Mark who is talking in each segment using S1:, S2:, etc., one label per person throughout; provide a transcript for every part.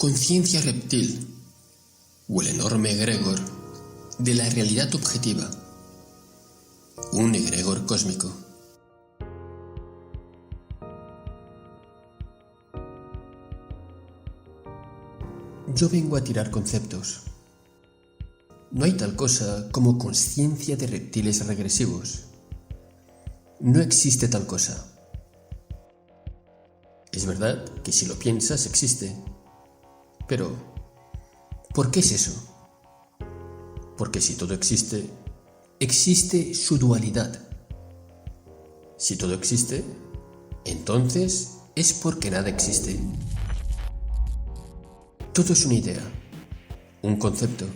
S1: Conciencia reptil, o el enorme egregor de la realidad objetiva, un egregor cósmico. Yo vengo a tirar conceptos. No hay tal cosa como conciencia de reptiles regresivos. No existe tal cosa. Es verdad que si lo piensas existe, pero ¿por qué es eso? Porque si todo existe, existe su dualidad. Si todo existe, entonces es porque nada existe. Todo es una idea, un concepto.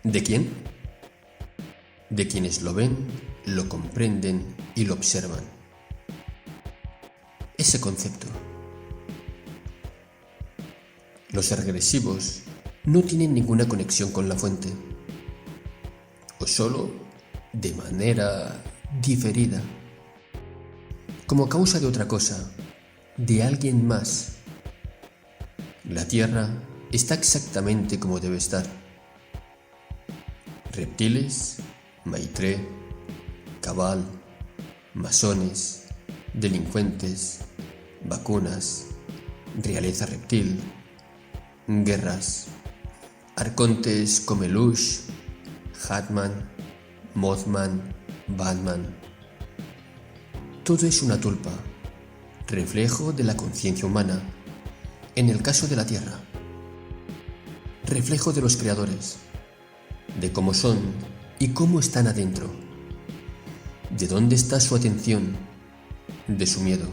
S1: ¿De quién? De quienes lo ven, lo comprenden y lo observan. Ese concepto. Los regresivos no tienen ninguna conexión con la fuente, o solo de manera diferida, como causa de otra cosa, de alguien más. La Tierra está exactamente como debe estar. Reptiles, Maitreya, Cabal, masones, delincuentes, vacunas, realeza reptil, guerras, arcontes como Lelouch, Hatman, Mothman, Batman. Todo es una tulpa, reflejo de la conciencia humana, en el caso de la Tierra. Reflejo de los creadores, de cómo son y cómo están adentro, de dónde está su atención, de su miedo.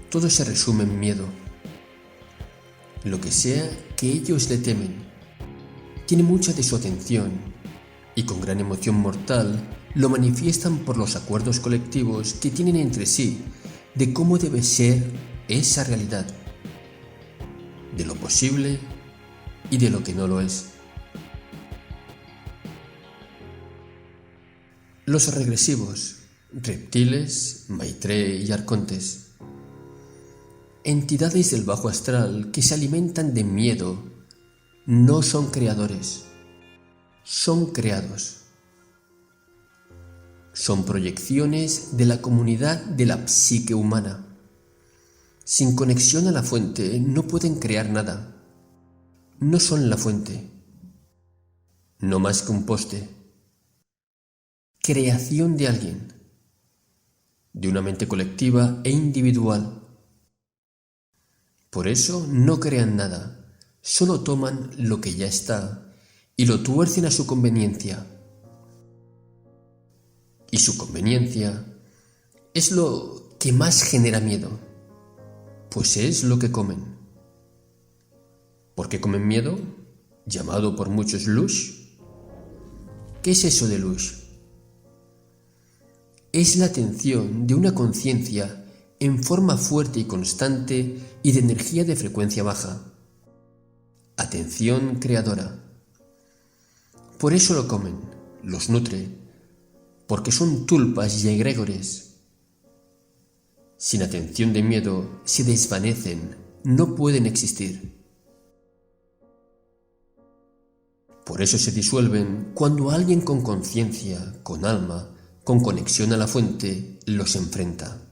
S1: Todo se resume en miedo. Lo que sea que ellos le temen, tiene mucha de su atención y con gran emoción mortal lo manifiestan por los acuerdos colectivos que tienen entre sí de cómo debe ser esa realidad, de lo posible y de lo que no lo es. Los regresivos, reptiles, Maitreya y arcontes, entidades del bajo astral que se alimentan de miedo, no son creadores, son creados. Son proyecciones de la comunidad de la psique humana. Sin conexión a la fuente no pueden crear nada. No son la fuente, no más que un poste. Creación de alguien, de una mente colectiva e individual. Por eso no crean nada, solo toman lo que ya está y lo tuercen a su conveniencia. Y su conveniencia es lo que más genera miedo, pues es lo que comen. ¿Por qué comen miedo? Llamado por muchos Lelouch. ¿Qué es eso de Lelouch? Es la atención de una conciencia en forma fuerte y constante y de energía de frecuencia baja. Atención creadora. Por eso lo comen, los nutre, porque son tulpas y egregores. Sin atención de miedo se desvanecen, no pueden existir. Por eso se disuelven cuando alguien con conciencia, con alma, con conexión a la fuente, los enfrenta.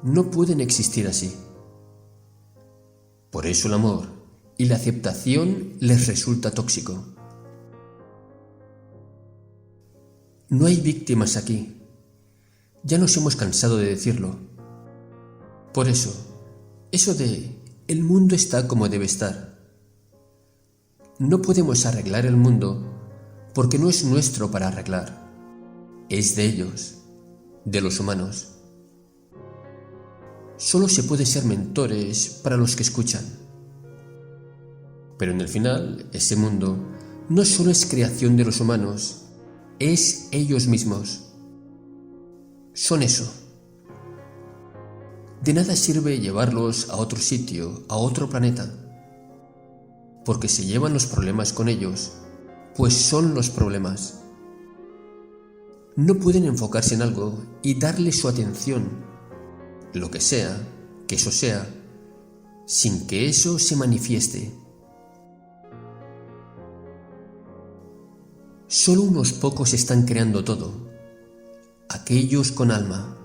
S1: No pueden existir así. Por eso el amor y la aceptación les resulta tóxico. No hay víctimas aquí. Ya nos hemos cansado de decirlo. Por eso de el mundo está como debe estar. No podemos arreglar el mundo porque no es nuestro para arreglar. Es de ellos, de los humanos. Solo se puede ser mentores para los que escuchan. Pero en el final, ese mundo no solo es creación de los humanos, es ellos mismos. Son eso. De nada sirve llevarlos a otro sitio, a otro planeta, porque se llevan los problemas con ellos, pues son los problemas. No pueden enfocarse en algo y darle su atención, lo que sea, que eso sea, sin que eso se manifieste. Solo unos pocos están creando todo, aquellos con alma.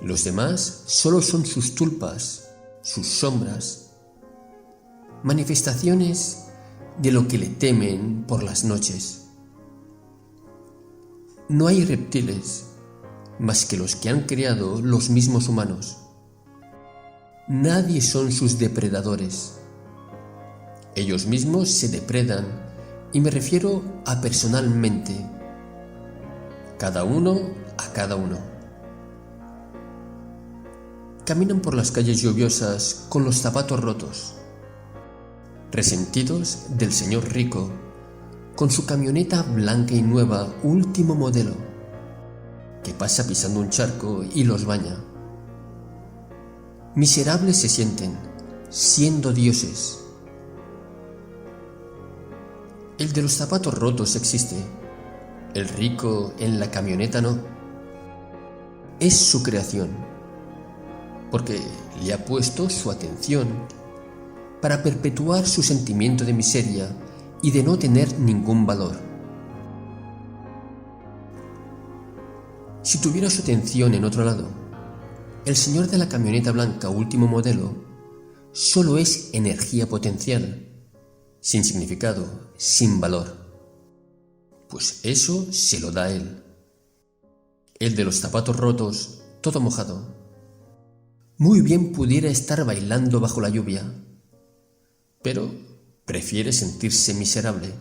S1: Los demás solo son sus tulpas, sus sombras, manifestaciones de lo que le temen por las noches. No hay reptiles más que los que han creado los mismos humanos. Nadie son sus depredadores. Ellos mismos se depredan, y me refiero a personalmente, cada uno a cada uno. Caminan por las calles lluviosas con los zapatos rotos, resentidos del señor rico, con su camioneta blanca y nueva, último modelo, que pasa pisando un charco y los baña. Miserables se sienten, siendo dioses. El de los zapatos rotos existe, el rico en la camioneta no. Es su creación, porque le ha puesto su atención para perpetuar su sentimiento de miseria y de no tener ningún valor. Si tuviera su atención en otro lado, el señor de la camioneta blanca último modelo solo es energía potencial, sin significado, sin valor. Pues eso se lo da él. El de los zapatos rotos, todo mojado, muy bien pudiera estar bailando bajo la lluvia, pero prefiere sentirse miserable.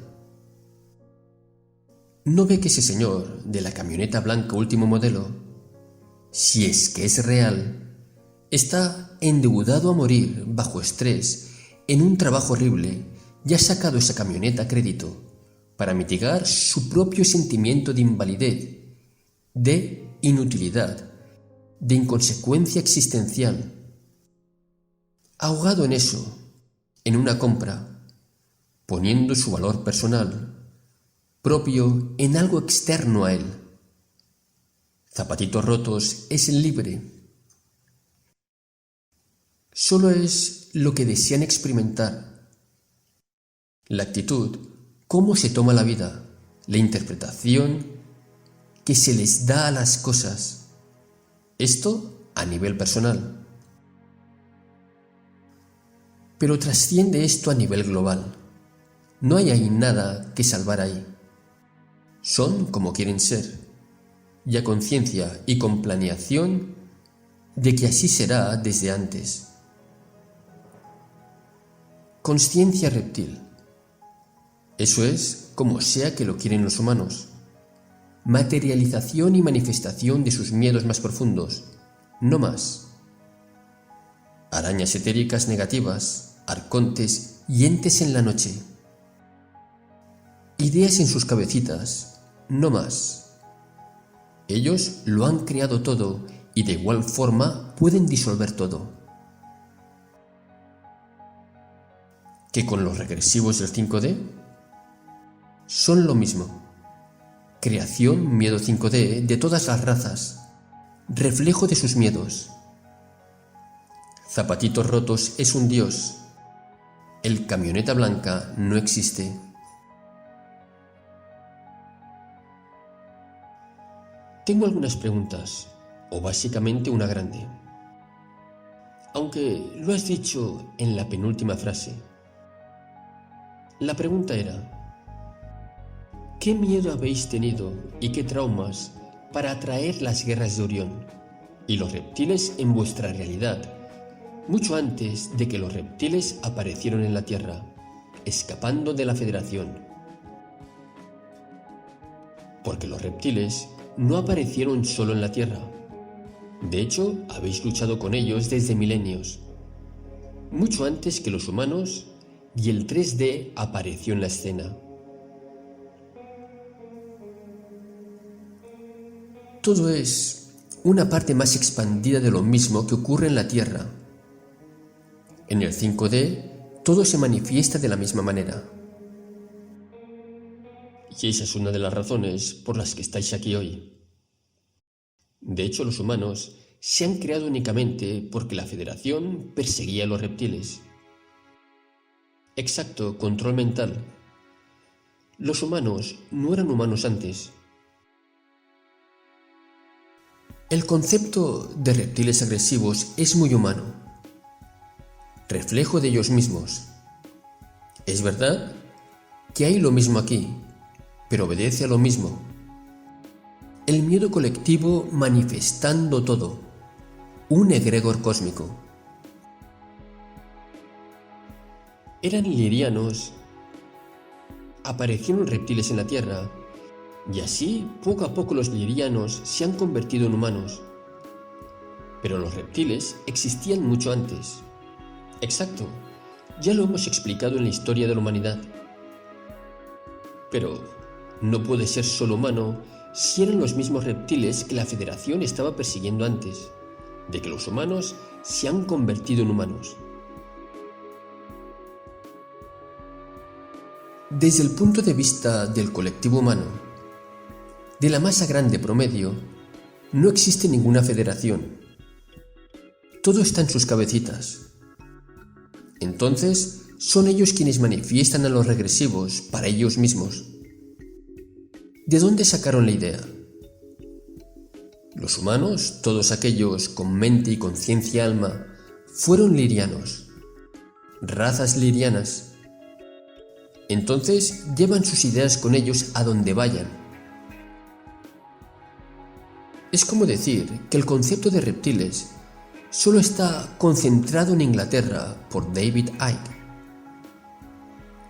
S1: ¿No ve que ese señor de la camioneta blanca último modelo, si es que es real, está endeudado a morir bajo estrés en un trabajo horrible y ha sacado esa camioneta a crédito para mitigar su propio sentimiento de invalidez, de inutilidad, de inconsecuencia existencial? Ahogado en eso, en una compra, poniendo su valor personal, propio en algo externo a él. Zapatitos rotos es libre. Solo es lo que desean experimentar. La actitud, cómo se toma la vida, la interpretación que se les da a las cosas. Esto a nivel personal. Pero trasciende esto a nivel global. No hay ahí nada que salvar ahí. Son como quieren ser, y a conciencia y con planeación de que así será desde antes. Consciencia reptil. Eso es como sea que lo quieren los humanos. Materialización y manifestación de sus miedos más profundos, no más. Arañas etéricas negativas, arcontes y entes en la noche. Ideas en sus cabecitas, no más. Ellos lo han creado todo y de igual forma pueden disolver todo. ¿Qué con los regresivos del 5D? Son lo mismo. Creación miedo 5D de todas las razas, reflejo de sus miedos. Zapatitos rotos es un dios. El camioneta blanca no existe. Tengo algunas preguntas, o básicamente una grande. Aunque lo has dicho en la penúltima frase. La pregunta era: ¿qué miedo habéis tenido y qué traumas para atraer las guerras de Orión y los reptiles en vuestra realidad, mucho antes de que los reptiles aparecieron en la Tierra, escapando de la Federación? Porque los reptiles no aparecieron solo en la Tierra. De hecho, habéis luchado con ellos desde milenios, mucho antes que los humanos, y el 3D apareció en la escena. Todo es una parte más expandida de lo mismo que ocurre en la Tierra. En el 5D, todo se manifiesta de la misma manera. Y esa es una de las razones por las que estáis aquí hoy. De hecho, los humanos se han creado únicamente porque la Federación perseguía a los reptiles. Exacto, control mental. Los humanos no eran humanos antes. El concepto de reptiles agresivos es muy humano, reflejo de ellos mismos. Es verdad que hay lo mismo aquí, pero obedece a lo mismo. El miedo colectivo manifestando todo, un egregor cósmico. Eran lirianos, aparecieron reptiles en la Tierra, y así poco a poco los lirianos se han convertido en humanos. Pero los reptiles existían mucho antes. Exacto, ya lo hemos explicado en la historia de la humanidad. Pero no puede ser solo humano si eran los mismos reptiles que la Federación estaba persiguiendo antes, de que los humanos se han convertido en humanos. Desde el punto de vista del colectivo humano, de la masa grande promedio, no existe ninguna federación. Todo está en sus cabecitas. Entonces, son ellos quienes manifiestan a los regresivos para ellos mismos. ¿De dónde sacaron la idea? Los humanos, todos aquellos con mente y conciencia alma, fueron lirianos, razas lirianas. Entonces llevan sus ideas con ellos a donde vayan. Es como decir que el concepto de reptiles solo está concentrado en Inglaterra por David Icke.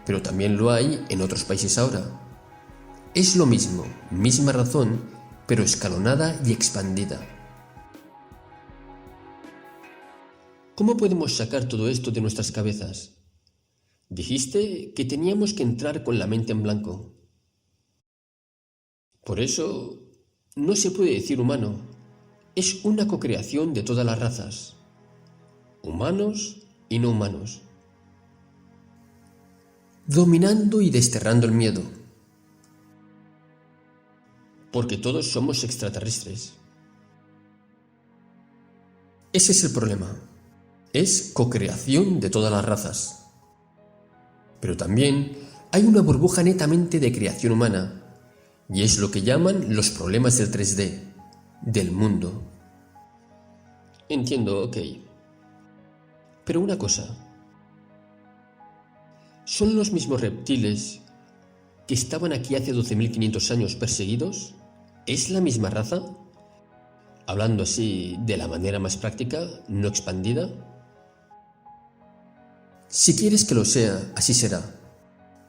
S1: Pero también lo hay en otros países ahora. Es lo mismo, misma razón, pero escalonada y expandida. ¿Cómo podemos sacar todo esto de nuestras cabezas? Dijiste que teníamos que entrar con la mente en blanco. Por eso, no se puede decir humano. Es una cocreación de todas las razas, humanos y no humanos. Dominando y desterrando el miedo. Porque todos somos extraterrestres. Ese es el problema. Es cocreación de todas las razas. Pero también hay una burbuja netamente de creación humana, y es lo que llaman los problemas del 3D, del mundo. Entiendo, ok. Pero una cosa. ¿Son los mismos reptiles que estaban aquí hace 12.500 años perseguidos? ¿Es la misma raza? Hablando así de la manera más práctica, no expandida. Si quieres que lo sea, así será.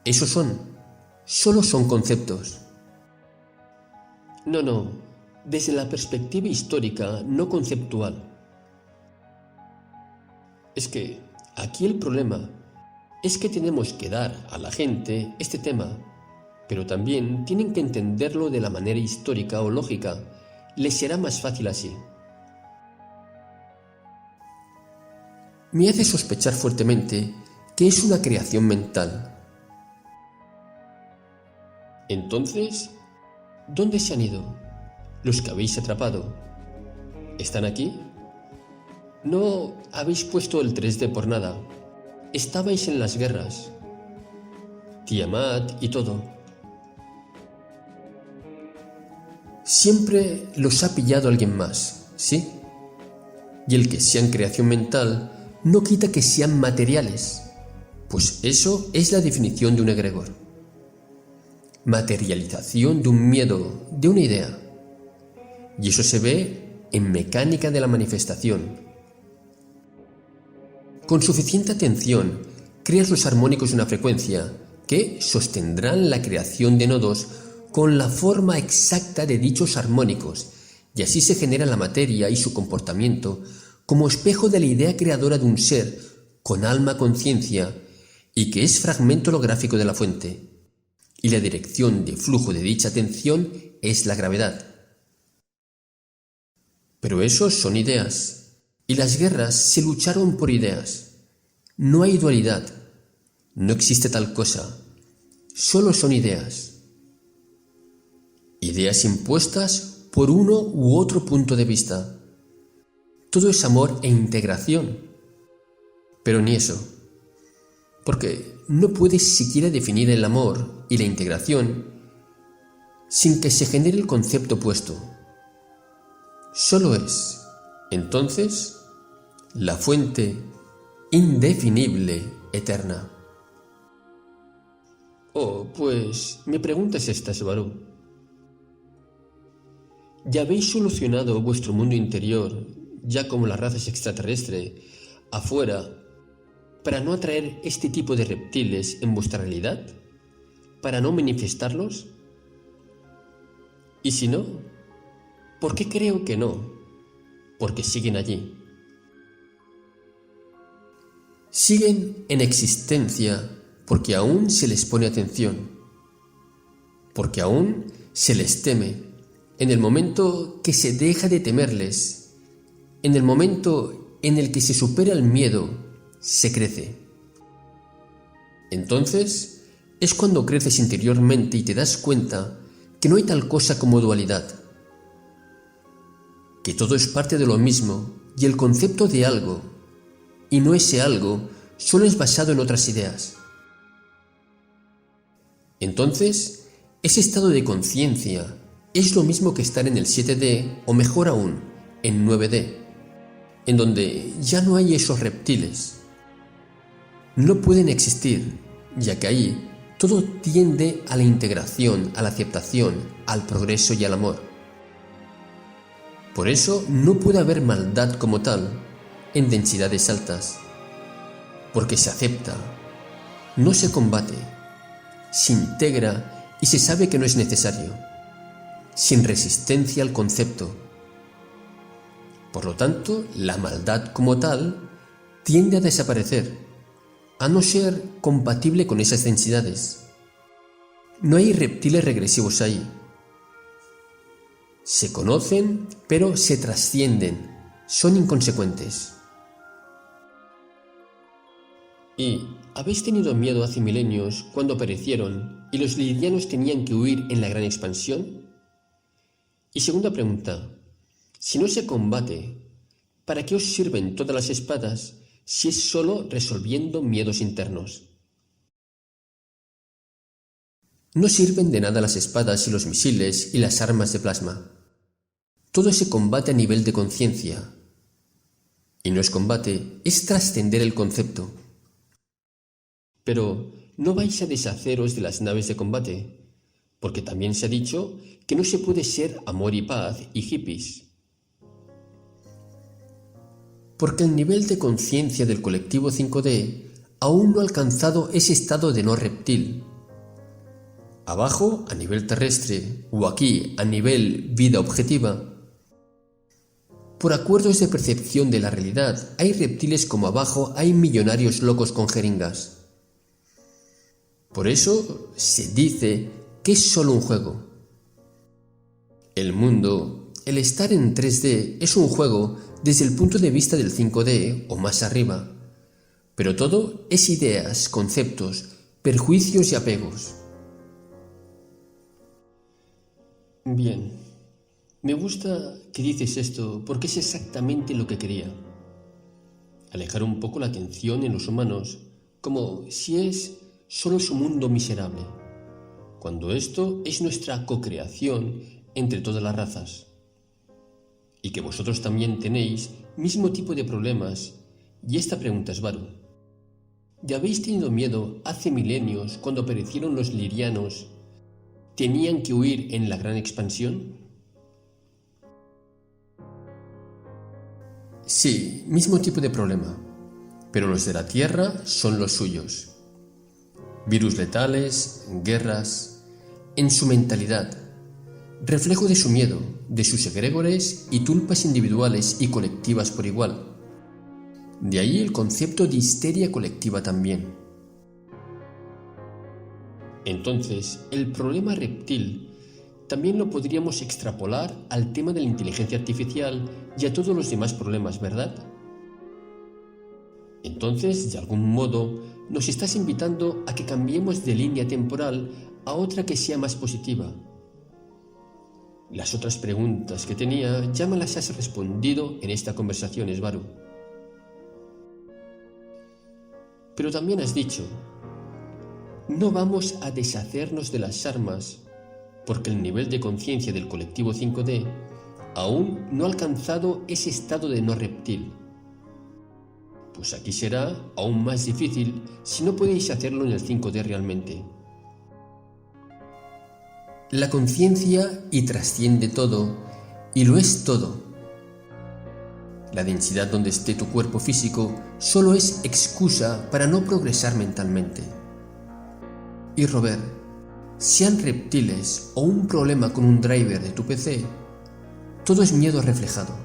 S1: Esos solo son conceptos. No, desde la perspectiva histórica, no conceptual. Es que aquí el problema es que tenemos que dar a la gente este tema, pero también tienen que entenderlo de la manera histórica o lógica. Les será más fácil así. Me hace sospechar fuertemente que es una creación mental. Entonces, ¿dónde se han ido? Los que habéis atrapado. ¿Están aquí? No habéis puesto el 3D por nada. Estabais en las guerras. Tiamat y todo. Siempre los ha pillado alguien más, ¿sí? Y el que sean creación mental no quita que sean materiales, pues eso es la definición de un egregor. Materialización de un miedo, de una idea. Y eso se ve en mecánica de la manifestación. Con suficiente atención, creas los armónicos de una frecuencia que sostendrán la creación de nodos con la forma exacta de dichos armónicos, y así se genera la materia y su comportamiento como espejo de la idea creadora de un ser con alma-conciencia y que es fragmento holográfico de la fuente. Y la dirección de flujo de dicha atención es la gravedad. Pero esos son ideas, y las guerras se lucharon por ideas. No hay dualidad, no existe tal cosa, solo son ideas. Ideas impuestas por uno u otro punto de vista. todo es amor e integración. Pero ni eso, porque no puedes siquiera definir el amor y la integración sin que se genere el concepto opuesto. Solo es, entonces, la fuente indefinible eterna. Oh, pues mi pregunta es esta, Subaru. ¿Ya habéis solucionado vuestro mundo interior, ya como las razas extraterrestres, afuera, para no atraer este tipo de reptiles en vuestra realidad? ¿Para no manifestarlos? Y si no, ¿por qué creo que no? Porque siguen allí. Siguen en existencia porque aún se les pone atención, porque aún se les teme. En el momento que se deja de temerles, en el momento en el que se supera el miedo, se crece. Entonces es cuando creces interiormente y te das cuenta que no hay tal cosa como dualidad, que todo es parte de lo mismo y el concepto de algo, y no ese algo, solo es basado en otras ideas. Entonces, ese estado de conciencia es lo mismo que estar en el 7D o mejor aún, en 9D, en donde ya no hay esos reptiles. No pueden existir, ya que ahí todo tiende a la integración, a la aceptación, al progreso y al amor. Por eso no puede haber maldad como tal en densidades altas, porque se acepta, no se combate, se integra y se sabe que no es necesario, sin resistencia al concepto. Por lo tanto, la maldad como tal tiende a desaparecer, a no ser compatible con esas densidades. No hay reptiles regresivos ahí. Se conocen, pero se trascienden, son inconsecuentes. ¿Y habéis tenido miedo hace milenios cuando aparecieron y los lidianos tenían que huir en la gran expansión? Y segunda pregunta, si no se combate, ¿para qué os sirven todas las espadas si es solo resolviendo miedos internos? No sirven de nada las espadas y los misiles y las armas de plasma. Todo se combate a nivel de conciencia. Y no es combate, es trascender el concepto. Pero no vais a deshaceros de las naves de combate, porque también se ha dicho que no se puede ser amor y paz y hippies. Porque el nivel de conciencia del colectivo 5D aún no ha alcanzado ese estado de no reptil. Abajo, a nivel terrestre, o aquí, a nivel vida objetiva, por acuerdos de percepción de la realidad, hay reptiles como abajo hay millonarios locos con jeringas. Por eso se dice que es solo un juego. El mundo, el estar en 3D, es un juego desde el punto de vista del 5D o más arriba, pero todo es ideas, conceptos, perjuicios y apegos. Bien, me gusta que dices esto porque es exactamente lo que quería. Alejar un poco la atención en los humanos, como si es solo su mundo miserable, cuando esto es nuestra co-creación entre todas las razas. Y que vosotros también tenéis mismo tipo de problemas. Y esta pregunta es Varu. ¿Ya habéis tenido miedo hace milenios cuando aparecieron los lirianos? ¿Tenían que huir en la gran expansión? Sí, mismo tipo de problema, pero los de la Tierra son los suyos. Virus letales, guerras, en su mentalidad, reflejo de su miedo, de sus egregores y tulpas individuales y colectivas por igual. De ahí el concepto de histeria colectiva también. Entonces, el problema reptil también lo podríamos extrapolar al tema de la inteligencia artificial y a todos los demás problemas, ¿verdad? Entonces, de algún modo, nos estás invitando a que cambiemos de línea temporal a otra que sea más positiva. Las otras preguntas que tenía ya me las has respondido en esta conversación, Esvaru. Pero también has dicho, no vamos a deshacernos de las armas porque el nivel de conciencia del colectivo 5D aún no ha alcanzado ese estado de no reptil. Pues aquí será aún más difícil si no podéis hacerlo en el 5D realmente. La conciencia y trasciende todo, y lo es todo. La densidad donde esté tu cuerpo físico solo es excusa para no progresar mentalmente. Y Robert, sean reptiles o un problema con un driver de tu PC, todo es miedo reflejado.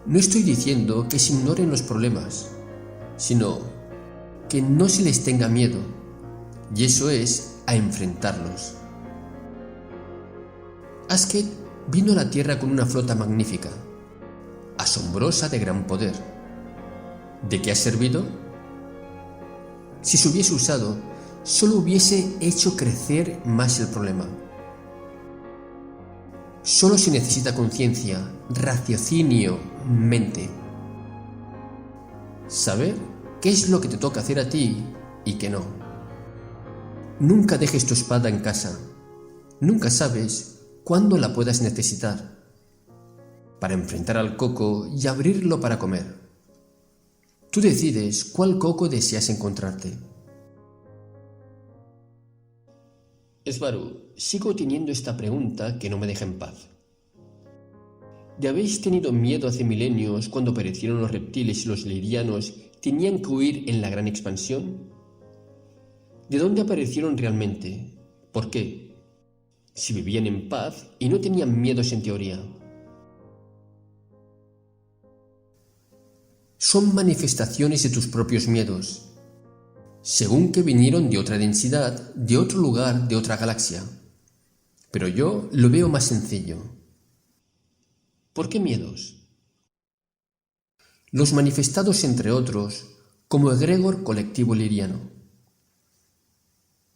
S1: No estoy diciendo que se ignoren los problemas, sino que no se les tenga miedo, y eso es a enfrentarlos. Asked vino a la Tierra con una flota magnífica, asombrosa de gran poder. ¿De qué ha servido? Si se hubiese usado, solo hubiese hecho crecer más el problema. Solo se necesita conciencia, raciocinio, mente. Saber qué es lo que te toca hacer a ti y qué no. Nunca dejes tu espada en casa. Nunca sabes cuándo la puedas necesitar para enfrentar al coco y abrirlo para comer. Tú decides cuál coco deseas encontrarte. Esvaru, sigo teniendo esta pregunta que no me deja en paz. ¿De habéis tenido miedo hace milenios cuando aparecieron los reptiles y los lirianos tenían que huir en la gran expansión? ¿De dónde aparecieron realmente? ¿Por qué? Si vivían en paz y no tenían miedos en teoría. Son manifestaciones de tus propios miedos, según que vinieron de otra densidad, de otro lugar, de otra galaxia. Pero yo lo veo más sencillo. ¿Por qué miedos? Los manifestados, entre otros, como egregor colectivo liriano.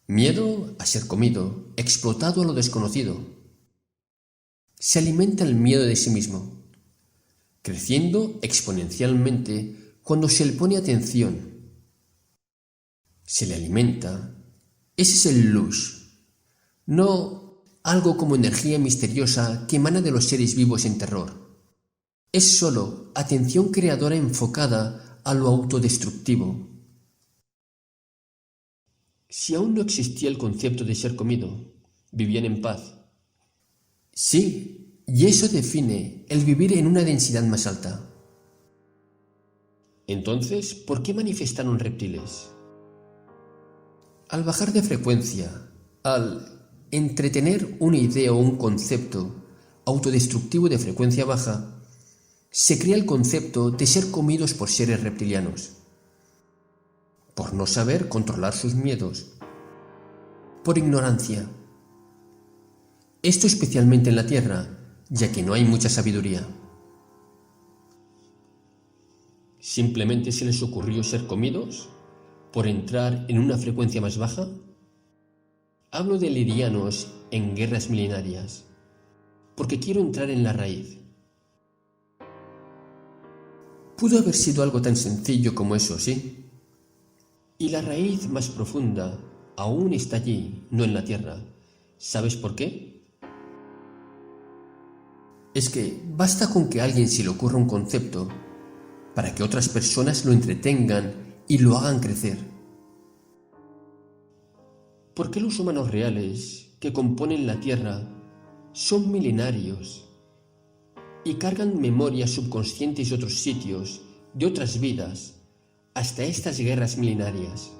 S1: Miedo a ser comido, explotado a lo desconocido. Se alimenta el miedo de sí mismo, creciendo exponencialmente cuando se le pone atención. Se le alimenta. Ese es el lush, no algo como energía misteriosa que emana de los seres vivos en terror. Es solo atención creadora enfocada a lo autodestructivo. Si aún no existía el concepto de ser comido, vivían en paz. Sí, y eso define el vivir en una densidad más alta. Entonces, ¿por qué manifestaron reptiles? Al bajar de frecuencia, al entretener una idea o un concepto autodestructivo de frecuencia baja, se crea el concepto de ser comidos por seres reptilianos, por no saber controlar sus miedos, por ignorancia. Esto especialmente en la Tierra, ya que no hay mucha sabiduría. ¿Simplemente se les ocurrió ser comidos por entrar en una frecuencia más baja? Hablo de lirianos en guerras milenarias, porque quiero entrar en la raíz. Pudo haber sido algo tan sencillo como eso, ¿sí? Y la raíz más profunda aún está allí, no en la Tierra. ¿Sabes por qué? Es que basta con que a alguien se le ocurra un concepto para que otras personas lo entretengan y lo hagan crecer. ¿Por qué los humanos reales que componen la Tierra son milenarios y cargan memorias subconscientes de otros sitios, de otras vidas, hasta estas guerras milenarias?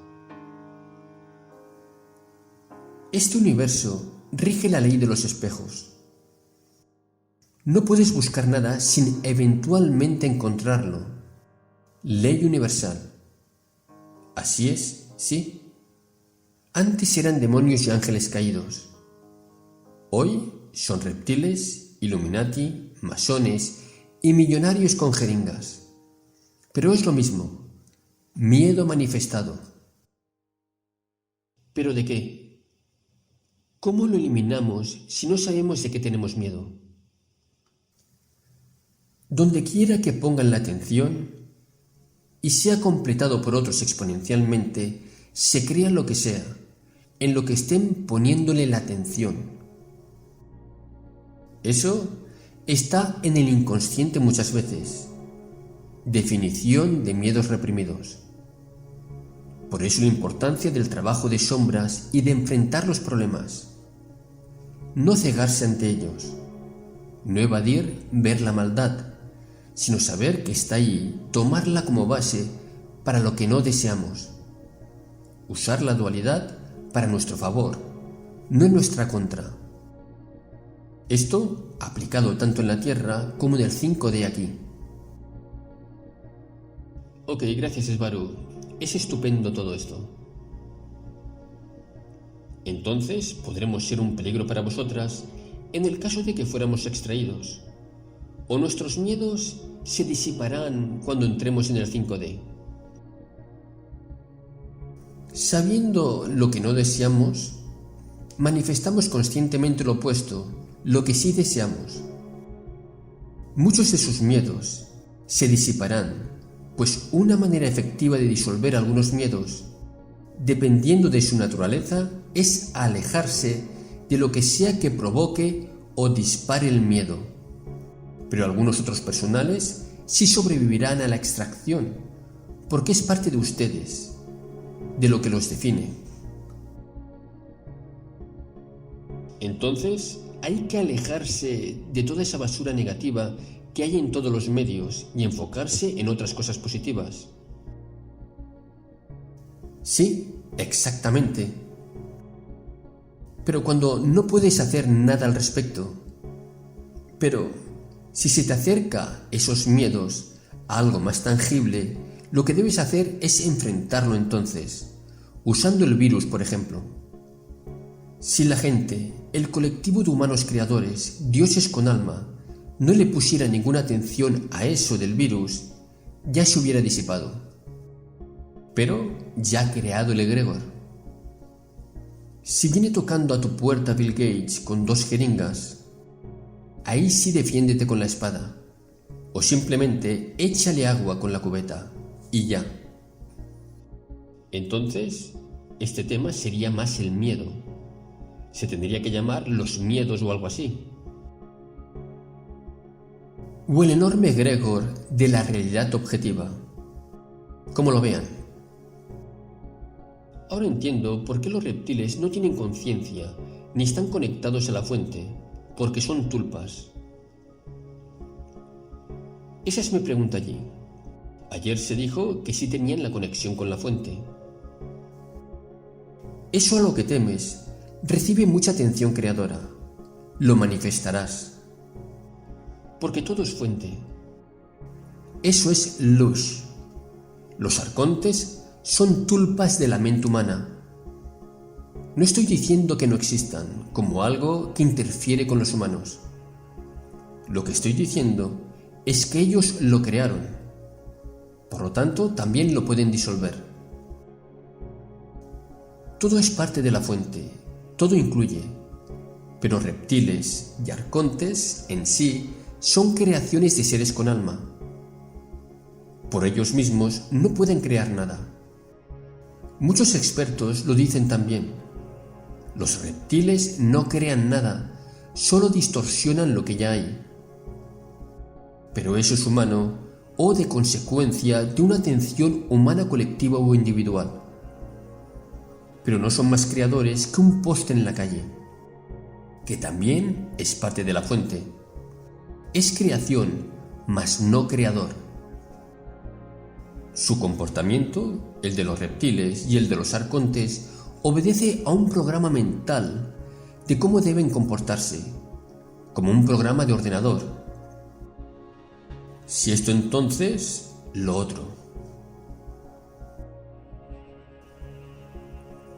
S1: Este universo rige la ley de los espejos. No puedes buscar nada sin eventualmente encontrarlo. Ley universal. Así es, sí. Antes eran demonios y ángeles caídos. Hoy son reptiles, Illuminati, masones y millonarios con jeringas. Pero es lo mismo. Miedo manifestado. ¿Pero de qué? ¿Cómo lo eliminamos si no sabemos de qué tenemos miedo? Donde quiera que pongan la atención y sea completado por otros exponencialmente, se crea lo que sea, en lo que estén poniéndole la atención. Eso está en el inconsciente muchas veces. Definición de miedos reprimidos. Por eso la importancia del trabajo de sombras y de enfrentar los problemas. No cegarse ante ellos. No evadir ver la maldad, sino saber que está ahí, tomarla como base para lo que no deseamos. Usar la dualidad para nuestro favor, no en nuestra contra. Esto aplicado tanto en la Tierra como en el 5D aquí. Ok, gracias Esbaru. Es estupendo todo esto. Entonces podremos ser un peligro para vosotras en el caso de que fuéramos extraídos. O nuestros miedos se disiparán cuando entremos en el 5D. Sabiendo lo que no deseamos, manifestamos conscientemente lo opuesto, lo que sí deseamos. Muchos de sus miedos se disiparán, pues una manera efectiva de disolver algunos miedos, dependiendo de su naturaleza, es alejarse de lo que sea que provoque o dispare el miedo. Pero algunos otros personales sí sobrevivirán a la extracción, porque es parte de ustedes, de lo que los define. Entonces, hay que alejarse de toda esa basura negativa que hay en todos los medios y enfocarse en otras cosas positivas. Sí, exactamente. Pero cuando no puedes hacer nada al respecto, pero si se te acerca esos miedos a algo más tangible, lo que debes hacer es enfrentarlo entonces, usando el virus, por ejemplo. Si la gente, el colectivo de humanos creadores, dioses con alma, no le pusiera ninguna atención a eso del virus, ya se hubiera disipado. Pero ya ha creado el egregor. Si viene tocando a tu puerta Bill Gates con 2 jeringas, ahí sí defiéndete con la espada, o simplemente échale agua con la cubeta, y ya. Entonces, este tema sería más el miedo. Se tendría que llamar los miedos o algo así. O el enorme egregor de la realidad objetiva. Como lo vean. Ahora entiendo por qué los reptiles no tienen conciencia ni están conectados a la fuente, porque son tulpas. Esa es mi pregunta allí. Ayer se dijo que sí tenían la conexión con la fuente. Eso a lo que temes recibe mucha atención creadora. Lo manifestarás. Porque todo es fuente. Eso es luz. Los arcontes son tulpas de la mente humana. No estoy diciendo que no existan como algo que interfiere con los humanos. Lo que estoy diciendo es que ellos lo crearon. Por lo tanto, también lo pueden disolver. Todo es parte de la fuente, todo incluye. Pero reptiles y arcontes en sí son creaciones de seres con alma. Por ellos mismos no pueden crear nada. Muchos expertos lo dicen también. Los reptiles no crean nada, solo distorsionan lo que ya hay. Pero eso es humano o de consecuencia de una atención humana colectiva o individual. Pero no son más creadores que un poste en la calle, que también es parte de la fuente. Es creación, mas no creador. Su comportamiento, el de los reptiles y el de los arcontes, obedece a un programa mental de cómo deben comportarse, como un programa de ordenador. Si esto entonces, lo otro.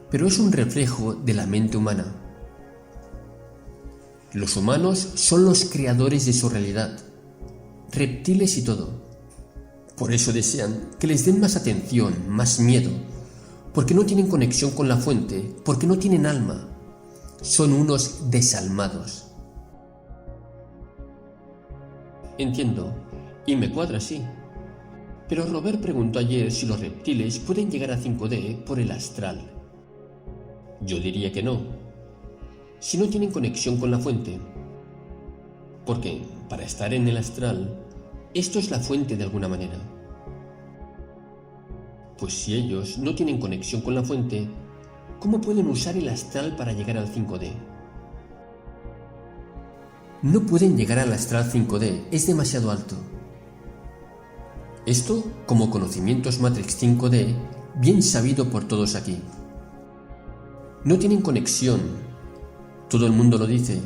S1: Pero es un reflejo de la mente humana. Los humanos son los creadores de su realidad, reptiles y todo. Por eso desean que les den más atención, más miedo, porque no tienen conexión con la fuente, porque no tienen alma. son unos desalmados. Entiendo, y me cuadra así. Pero Robert preguntó ayer si los reptiles pueden llegar a 5D por el astral. Yo diría que no, si no tienen conexión con la fuente. Porque, para estar en el astral, esto es la fuente de alguna manera. Pues si ellos no tienen conexión con la fuente, ¿cómo pueden usar el astral para llegar al 5D? No pueden llegar al astral 5D, es demasiado alto. Esto como conocimientos Matrix 5D, bien sabido por todos aquí. No tienen conexión, todo el mundo lo dice,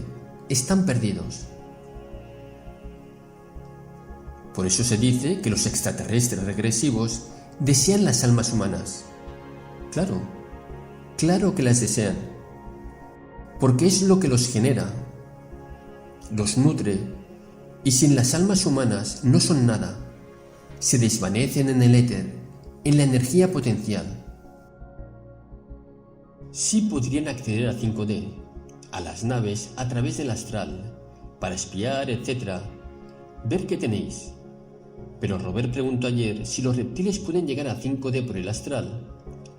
S1: están perdidos. Por eso se dice que los extraterrestres regresivos desean las almas humanas. Claro, claro que las desean, porque es lo que los genera, los nutre, y sin las almas humanas no son nada, se desvanecen en el éter, en la energía potencial. Sí podrían acceder a 5D, a las naves a través del astral, para espiar, etc., ver qué tenéis. Pero Robert preguntó ayer si los reptiles pueden llegar a 5D por el astral.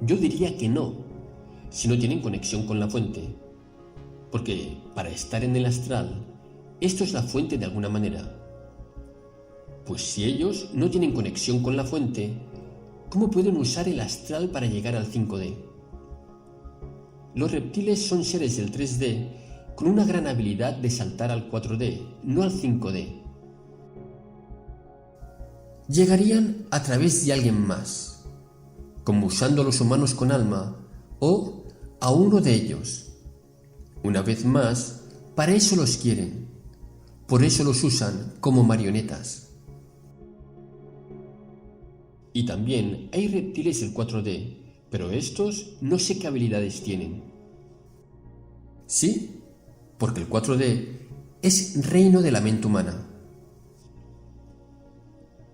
S1: Yo diría que no, si no tienen conexión con la fuente. Porque para estar en el astral, esto es la fuente de alguna manera. Pues si ellos no tienen conexión con la fuente, ¿cómo pueden usar el astral para llegar al 5D? Los reptiles son seres del 3D con una gran habilidad de saltar al 4D, no al 5D. Llegarían a través de alguien más, como usando a los humanos con alma o a uno de ellos. Una vez más, para eso los quieren, por eso los usan como marionetas. Y también hay reptiles del 4D, pero estos no sé qué habilidades tienen. Sí, porque el 4D es reino de la mente humana.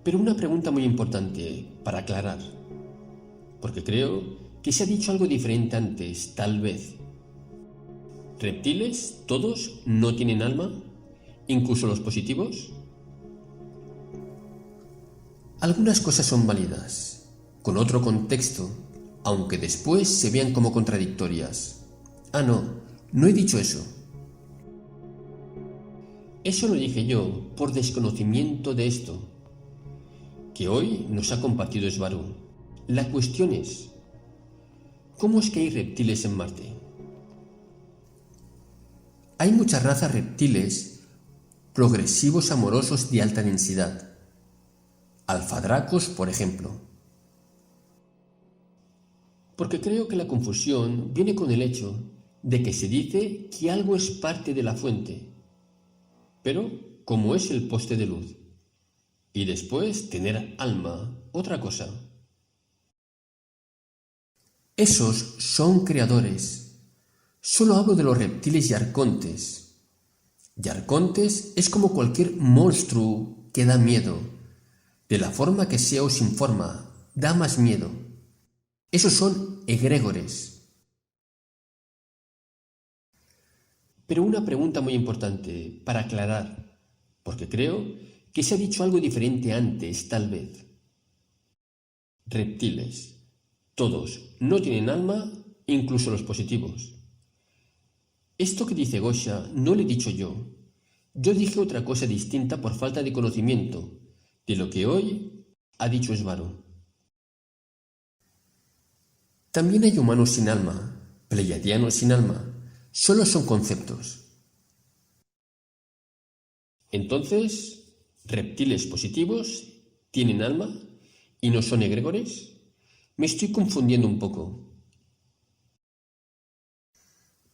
S1: Pero una pregunta muy importante para aclarar, porque creo que se ha dicho algo diferente antes, tal vez. ¿Reptiles, todos, no tienen alma? ¿Incluso los positivos? Algunas cosas son válidas, con otro contexto, aunque después se vean como contradictorias. Ah, no he dicho eso. Eso lo dije yo por desconocimiento de esto, que hoy nos ha compartido Svaru. La cuestión es, ¿cómo es que hay reptiles en Marte? Hay muchas razas reptiles progresivos amorosos de alta densidad. Alfadracos, por ejemplo. Porque creo que la confusión viene con el hecho de que se dice que algo es parte de la fuente, pero como es el poste de luz, y después tener alma, otra cosa. Esos son creadores. Solo hablo de los reptiles y arcontes. Y arcontes es como cualquier monstruo que da miedo. De la forma que sea o sin forma, da más miedo. Esos son egregores. Pero una pregunta muy importante para aclarar, porque creo que se ha dicho algo diferente antes, tal vez. Reptiles. Todos no tienen alma, incluso los positivos. Esto que dice Gosha no lo he dicho yo. Yo dije otra cosa distinta por falta de conocimiento de lo que hoy ha dicho Svaru. También hay humanos sin alma, pleiadianos sin alma. Solo son conceptos. Entonces, ¿reptiles positivos tienen alma y no son egregores? Me estoy confundiendo un poco.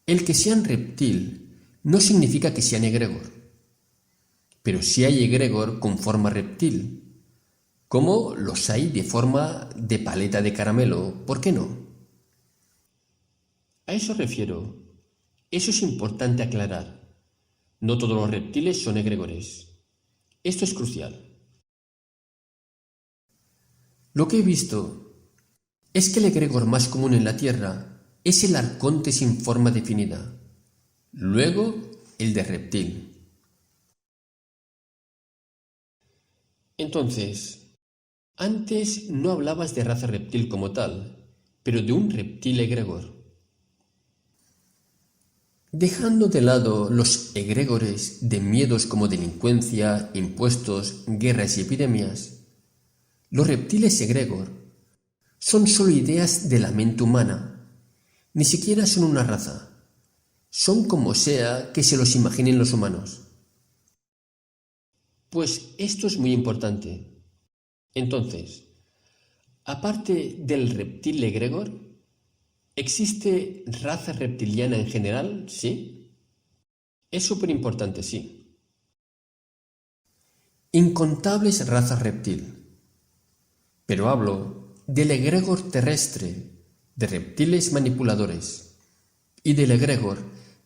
S1: El que sean reptil no significa que sean egregor, pero sí hay egregor con forma reptil, como los hay de forma de paleta de caramelo, ¿por qué no? A eso refiero. Eso es importante aclarar. No todos los reptiles son egregores. Esto es crucial. Lo que he visto es que el egregor más común en la Tierra es el arconte sin forma definida, luego el de reptil. Entonces, antes no hablabas de raza reptil como tal, pero de un reptil egregor. Dejando de lado los egregores de miedos como delincuencia, impuestos, guerras y epidemias, los reptiles egregor son solo ideas de la mente humana, ni siquiera son una raza, son como sea que se los imaginen los humanos. Pues esto es muy importante. Entonces, aparte del reptil egregor, ¿existe raza reptiliana en general? ¿Sí? Es súper importante, sí. Incontables razas reptil. Pero hablo del egregor terrestre, de reptiles manipuladores, y del egregor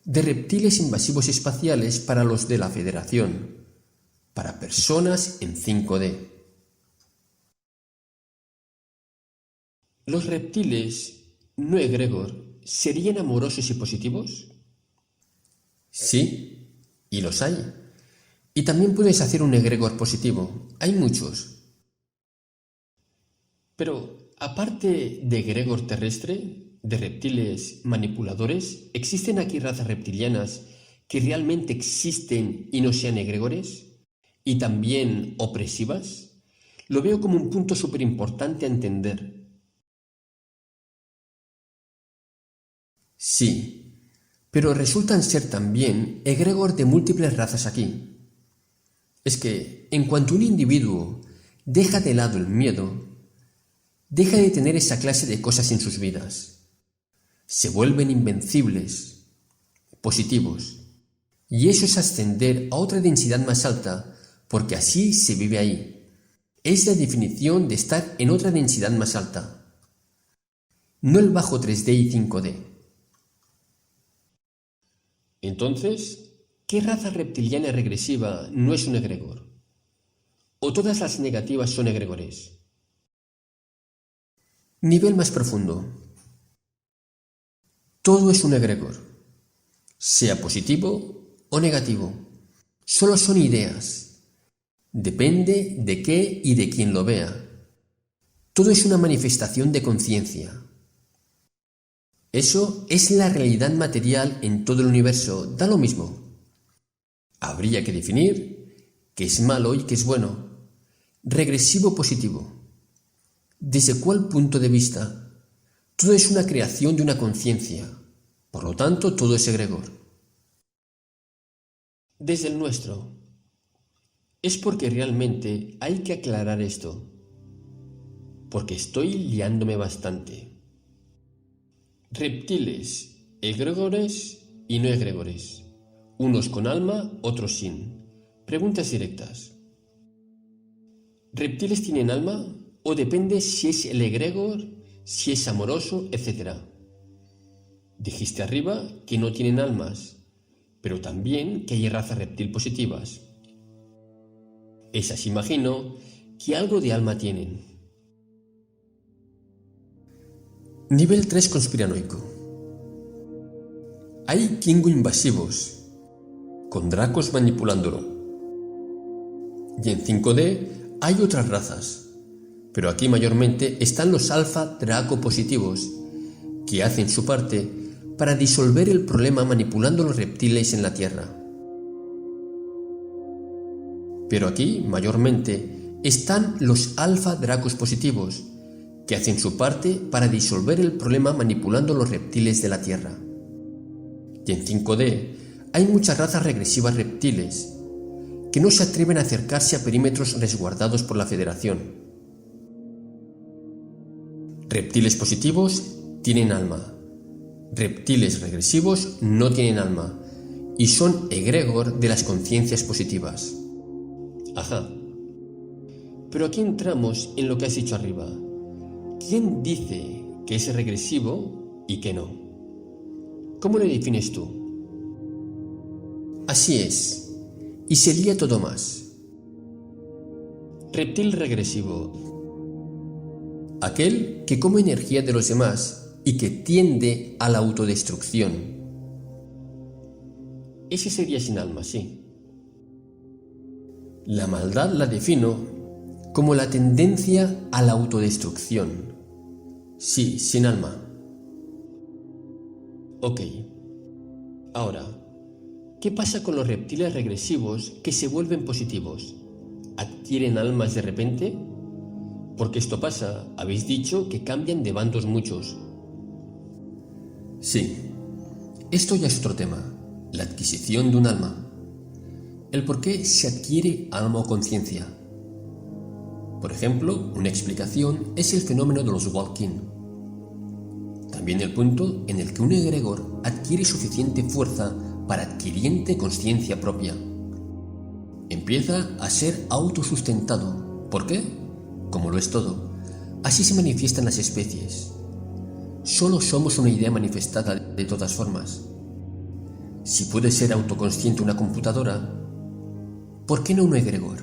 S1: de reptiles invasivos espaciales para los de la Federación, para personas en 5D. ¿Los reptiles no egregor serían amorosos y positivos? Sí, y los hay. Y también puedes hacer un egregor positivo. Hay muchos. Pero, aparte de egregor terrestre, de reptiles manipuladores, ¿existen aquí razas reptilianas que realmente existen y no sean egregores? ¿Y también opresivas? Lo veo como un punto súper importante a entender. Sí, pero resultan ser también egregor de múltiples razas aquí. Es que, en cuanto un individuo deja de lado el miedo, deja de tener esa clase de cosas en sus vidas. Se vuelven invencibles, positivos. Y eso es ascender a otra densidad más alta, porque así se vive ahí. Es la definición de estar en otra densidad más alta. No el bajo 3D y 5D. Entonces, ¿qué raza reptiliana regresiva no es un egregor? ¿O todas las negativas son egregores? Nivel más profundo. Todo es un egregor, sea positivo o negativo. Solo son ideas. Depende de qué y de quién lo vea. Todo es una manifestación de conciencia. Eso es la realidad material en todo el universo, da lo mismo. Habría que definir qué es malo y qué es bueno. Regresivo o positivo. ¿Desde cuál punto de vista? Todo es una creación de una conciencia. Por lo tanto, todo es egregor. Desde el nuestro. Es porque realmente hay que aclarar esto. Porque estoy liándome bastante. Reptiles, egregores y no egregores. Unos con alma, otros sin. Preguntas directas. ¿Reptiles tienen alma? ¿O depende si es el egregor, si es amoroso, etcétera? Dijiste arriba que no tienen almas, pero también que hay razas reptil positivas. Esas imagino que algo de alma tienen. Nivel 3 conspiranoico. Hay Kingo invasivos, con dracos manipulándolo. Y en 5D hay otras razas, pero aquí mayormente están los alfa draco positivos, que hacen su parte para disolver el problema manipulando los reptiles en la Tierra. Pero aquí mayormente están los alfa dracos positivos, que hacen su parte para disolver el problema manipulando los reptiles de la Tierra. Y en 5D hay muchas razas regresivas reptiles que no se atreven a acercarse a perímetros resguardados por la Federación. Reptiles positivos tienen alma. Reptiles regresivos no tienen alma y son egregor de las conciencias positivas. Ajá. Pero aquí entramos en lo que has dicho arriba. ¿Quién dice que es regresivo y que no? ¿Cómo lo defines tú? Así es, y sería todo más. Reptil regresivo. Aquel que come energía de los demás y que tiende a la autodestrucción. ese sería sin alma, sí. La maldad la defino como la tendencia a la autodestrucción. Sí, sin alma. Ok. Ahora, ¿qué pasa con los reptiles regresivos que se vuelven positivos? ¿Adquieren almas de repente? Porque esto pasa, habéis dicho que cambian de bandos muchos. Sí, esto ya es otro tema, la adquisición de un alma. El por qué se adquiere alma o conciencia. Por ejemplo, una explicación es el fenómeno de los walk-in. También el punto en el que un egregor adquiere suficiente fuerza para adquiriente conciencia propia. Empieza a ser autosustentado. ¿Por qué? Como lo es todo. Así se manifiestan las especies. Solo somos una idea manifestada de todas formas. Si puede ser autoconsciente una computadora, ¿por qué no un egregor?